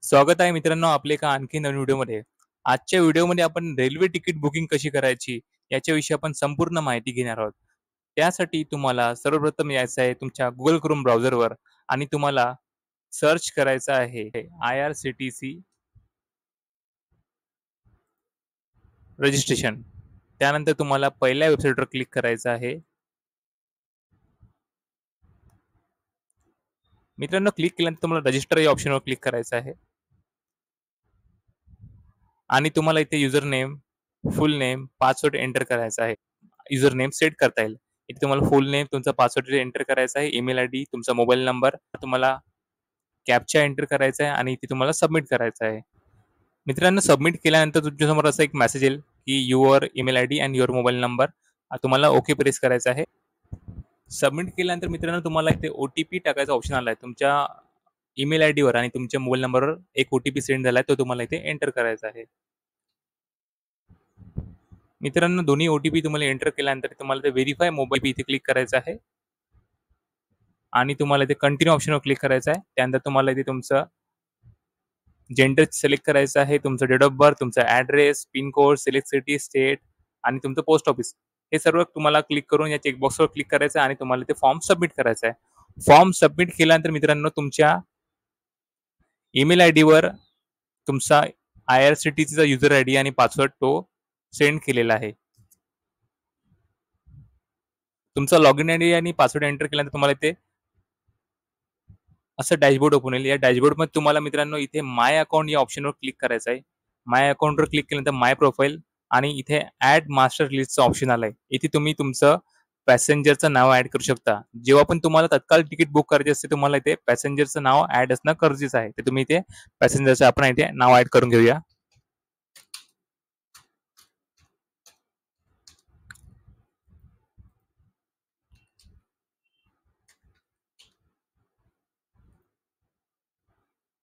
स्वागत आहे मित्रांनो आपल्या एका आणखी नवीन व्हिडिओमध्ये. आजच्या व्हिडिओमध्ये आपण रेल्वे तिकीट बुकिंग कशी करायची याच्याविषयी आपण संपूर्ण माहिती घेणार आहोत. त्यासाठी तुम्हाला सर्वप्रथम यायचं आहे तुमच्या Google Chrome ब्राउझरवर आणि तुम्हाला सर्च करायचं आहे IRCTC रजिस्ट्रेशन. त्यानंतर तुम्हाला पहिल्या वेबसाईटवर क्लिक करायचं आहे. मित्रांनो क्लिक केल्यानंतर तुम्हाला रजिस्टर या ऑप्शनवर क्लिक करायचं आहे आणि तुम्हाला इथे युजर नेम, फुल नेम, पासवर्ड एंटर करायचा आहे. युजर नेम सेट करता येईल. इथे तुम्हाला फुल नेम, तुमचा पासवर्ड एंटर करायचा आहे, ईमेल आयडी, तुमचा मोबाईल नंबर, तुम्हाला कॅप्चा एंटर करायचा आहे आणि इथे तुम्हाला सबमिट करायचं आहे. मित्रांनो सबमिट केल्यानंतर तुमच्यासमोर असा एक मेसेज येईल की your email ID and your mobile number. तुम्हाला ओके प्रेस करायचं आहे. सबमिट केल्यानंतर मित्रांनो तुम्हाला इथे ओ-टी-पी टाकायचा ऑप्शन आलाय. तुमच्या ईमेल आयडीवर आणि तुमच्या मोबाईल नंबरवर एक ओ-टी-पी सेंड झालाय, तो तुम्हाला इथे एंटर करायचा आहे. मित्रांनो दोन्ही ओ-टी-पी तुम्हाला एंटर केल्यानंतर तुम्हाला ते व्हेरिफाय मोबाईल इथे क्लिक करायचं आहे आणि तुम्हाला इथे कंटिन्यू ऑप्शनवर क्लिक करायचं आहे. त्यानंतर तुम्हाला इथे तुमचं जेंडर सिलेक्ट करायचं आहे, तुमचं डेट ऑफ बर्थ, तुमचा address, pin code, select city, state आणि तुमचं पोस्ट ऑफिस. हे सर्व तुम्हाला क्लिक करून या चेकबॉक्सवर क्लिक करायचं आहे आणि तुम्हाला ते फॉर्म सबमिट करायचा आहे. फॉर्म सबमिट केल्यानंतर मित्रांनो तुमच्या ईमेल आयडीवर तुमचा IRCTCचा युजर आयडी आणि पासवर्ड तो सेंड केलेला आहे. तुमचा लॉगिन आयडी आणि पासवर्ड एंटर केल्यानंतर तुम्हाला इथे असं डॅशबोर्ड ओपन होईल. या डॅशबोर्डमध्ये तुम्हाला मित्रांनो इथे माय अकाउंट या ऑप्शनवर क्लिक करायचं आहे. माय अकाउंटवर क्लिक केल्यानंतर माय प्रोफाईल आणि इथे ॲड मास्टर लिस्टचं ऑप्शन आलंय. इथे तुम्ही तुमचं पॅसेंजरचं नाव ॲड करू शकता. जेव्हा पण तुम्हाला तत्काळ तिकीट बुक करायचे असते तुम्हाला इथे पॅसेंजरचं नाव ॲड असणं गरजेचं आहे. तर तुम्ही इथे पॅसेंजरचं आपण इथे नाव ॲड करून घेऊया.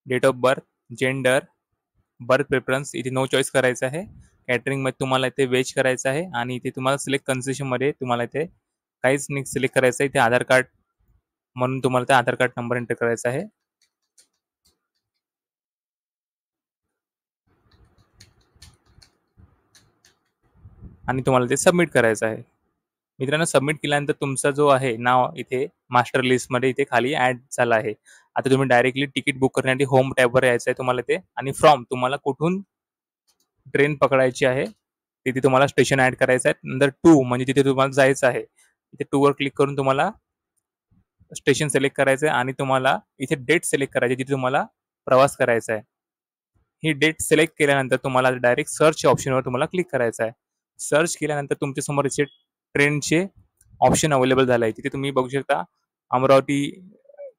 Date of birth, gender, birth preference इथे नो चॉईस करायचं आहे. कॅटरिंगमध्ये तुम्हाला इथे व्हेज करायचं आहे आणि इथे तुम्हाला सिलेक्ट कन्सेशनमध्ये तुम्हाला इथे काहीच नाही सिलेक्ट करायचं आहे. इथे आधार कार्ड म्हणून तुम्हाला ते आधार कार्ड नंबर एंटर करायचा आहे. आणि तुम्हाला ते सबमिट करायचं आहे. मित्रांनो सबमिट केल्यानंतर तुमचा जो आहे नाव इथे मास्टर लिस्टमध्ये इथे खाली ॲड झाला आहे. आता तुम्ही डायरेक्टली तिकीट बुक करण्यासाठी होम टॅबवर यायचं आहे तुम्हाला ते आणि फ्रॉम तुम्हाला कुठून ट्रेन पकडायची आहे, तिथे तुम्हाला स्टेशन ॲड करायचं आहे. नंतर टू म्हणजे तिथे तुम्हाला जायचं आहे. इथे टूवर क्लिक करून तुम्हाला स्टेशन सिलेक्ट करायचं आहे आणि तुम्हाला इथे डेट सिलेक्ट करायची जिथे तुम्हाला प्रवास करायचा आहे. ही डेट सिलेक्ट केल्यानंतर तुम्हाला डायरेक्ट सर्च ऑप्शनवर तुम्हाला क्लिक करायचं आहे. सर्च केल्यानंतर तुमच्यासमोर इथे ट्रेनचे ऑप्शन अवेलेबल झालं आहे. तिथे तुम्ही बघू शकता अमरावती,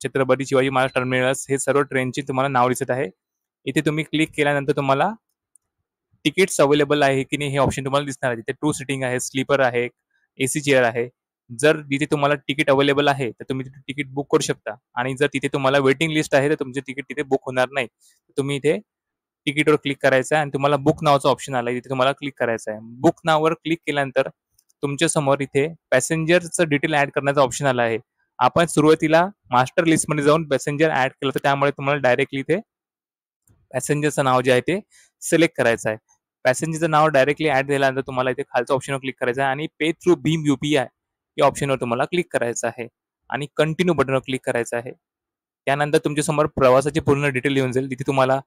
छत्रपती शिवाजी महाराज टर्मिनस हे सर्व ट्रेनचे तुम्हाला नाव दिसत आहे. इथे तुम्ही क्लिक केल्यानंतर तुम्हाला तिकीट्स अवेलेबल आहे की नाही हे ऑप्शन तुम्हाला दिसणार आहे. तिथे टू सिटिंग आहे, स्लीपर आहे, एसी चेअर आहे. जर तिथे तुम्हाला तिकीट अवेलेबल आहे तर तुम्ही तिथे तिकीट बुक करू शकता आणि जर तिथे तुम्हाला वेटिंग लिस्ट आहे तर तुमचे तिकीट तिथे बुक होणार नाही. तुम्ही इथे तिकीटवर क्लिक करायचं आहे आणि तुम्हाला बुक नावाचा ऑप्शन आला तिथे तुम्हाला क्लिक करायचं आहे. बुक नावावर क्लिक केल्यानंतर तुमच्या समोर इथे पॅसेंजरचं डिटेल ऍड करण्याचा ऑप्शन आला आहे. आपण सुरुवातीला मास्टर लिस्टमध्ये जाऊन पॅसेंजर ऍड केलं तर त्यामुळे तुम्हाला डायरेक्टली इथे पॅसेंजरचं नाव जे आहे ते सिलेक्ट करायचं आहे. पॅसेंजरचं नाव डायरेक्टली ऍड झाल्यानंतर तुम्हाला इथे खालच्या ऑप्शनवर क्लिक करायचं आहे आणि पे थ्रू भीम UPI या ऑप्शनवर तुम्हाला क्लिक करायचं आहे आणि कंटिन्यू बटनवर क्लिक करायचं आहे. त्यानंतर तुमच्यासमोर प्रवासाची पूर्ण डिटेल येऊन जाईल. तिथे तुम्हाला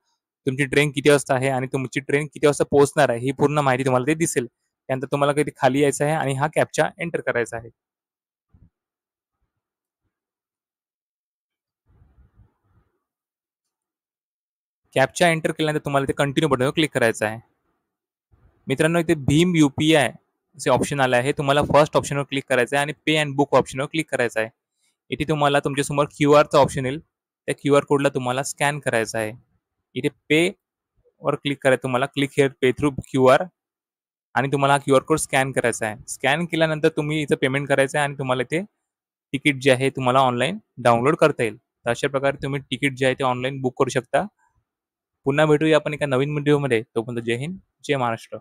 तुमची ट्रेन किती वाजता आहे आणि तुमची ट्रेन किती वाजता पोहोचणार आहे ही पूर्ण माहिती तुम्हाला ते दिसेल. त्यानंतर तुम्हाला कधी खाली यायचं आहे आणि हा कॅप्चा एंटर करायचा आहे. कॅप्चा एंटर केल्यानंतर तुम्हाला ते कंटिन्यू बटनवर क्लिक करायचं आहे. मित्रांनो इथे भीम UPI चे ऑप्शन आले आहे. तुम्हाला फर्स्ट ऑप्शनवर क्लिक करायचं आहे आणि पे अँड बुक ऑप्शनवर क्लिक करायचं आहे. इथे तुम्हाला तुमच्यासमोर QR ऑप्शन येईल. त्या QR कोडला तुम्हाला स्कॅन करायचा आहे. इथे पे वर क्लिक करायचं तुम्हाला click here pay through QR आणि तुम्हाला हा QR कोड स्कॅन करायचा आहे. स्कॅन केल्यानंतर तुम्ही इथं पेमेंट करायचं आहे आणि तुम्हाला ते तिकीट जे आहे तुम्हाला ऑनलाईन डाउनलोड करता येईल. तर अशा प्रकारे तुम्ही तिकीट जे आहे ते ऑनलाईन बुक करू शकता. पुन्हा भेटूया आपण एका नवीन व्हिडिओमध्ये. तोपर्यंत जय हिंद, जय महाराष्ट्र.